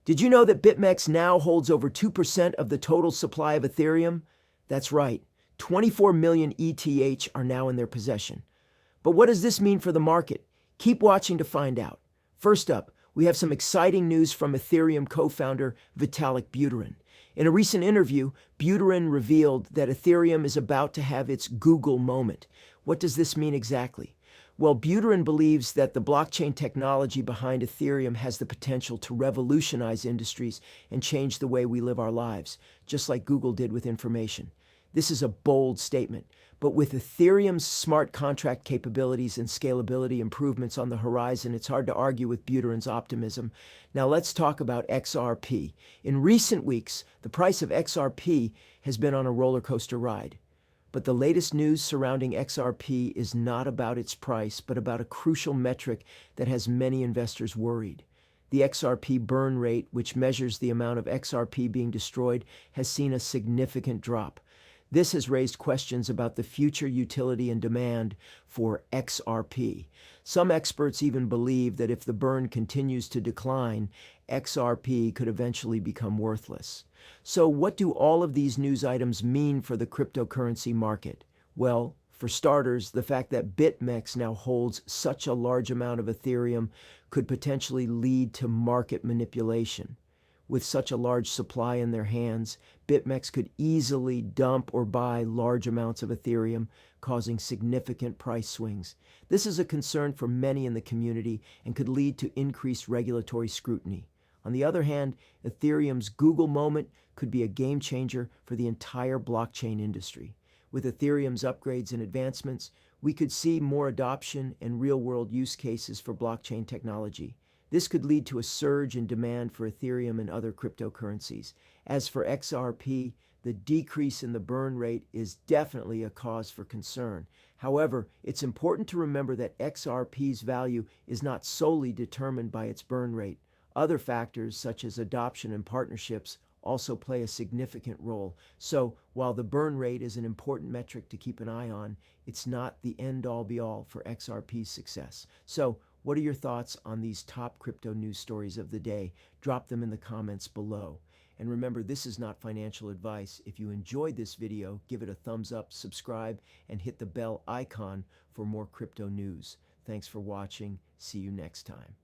Did you know that BitMEX now holds over 2% of the total supply of Ethereum? That's right, 24 million ETH are now in their possession. But what does this mean for the market? Keep watching to find out. First up, we have some exciting news from Ethereum co-founder Vitalik Buterin. In a recent interview, Buterin revealed that Ethereum is about to have its Google moment. What does this mean exactly? Well, Buterin believes that the blockchain technology behind Ethereum has the potential to revolutionize industries and change the way we live our lives, just like Google did with information. This is a bold statement, but with Ethereum's smart contract capabilities and scalability improvements on the horizon, it's hard to argue with Buterin's optimism. Now let's talk about XRP. In recent weeks, the price of XRP has been on a roller coaster ride. But the latest news surrounding XRP is not about its price, but about a crucial metric that has many investors worried. The XRP burn rate, which measures the amount of XRP being destroyed, has seen a significant drop. This has raised questions about the future utility and demand for XRP. Some experts even believe that if the burn continues to decline, XRP could eventually become worthless. So what do all of these news items mean for the cryptocurrency market? Well, for starters, the fact that BitMEX now holds such a large amount of Ethereum could potentially lead to market manipulation. With such a large supply in their hands, BitMEX could easily dump or buy large amounts of Ethereum, causing significant price swings. This is a concern for many in the community and could lead to increased regulatory scrutiny. On the other hand, Ethereum's Google moment could be a game changer for the entire blockchain industry. With Ethereum's upgrades and advancements, we could see more adoption and real-world use cases for blockchain technology. This could lead to a surge in demand for Ethereum and other cryptocurrencies. As for XRP, the decrease in the burn rate is definitely a cause for concern. However, it's important to remember that XRP's value is not solely determined by its burn rate. Other factors, such as adoption and partnerships, also play a significant role. So, while the burn rate is an important metric to keep an eye on, it's not the end-all be-all for XRP's success. So, what are your thoughts on these top crypto news stories of the day? Drop them in the comments below. And remember, this is not financial advice. If you enjoyed this video, give it a thumbs up, subscribe, and hit the bell icon for more crypto news. Thanks for watching. See you next time.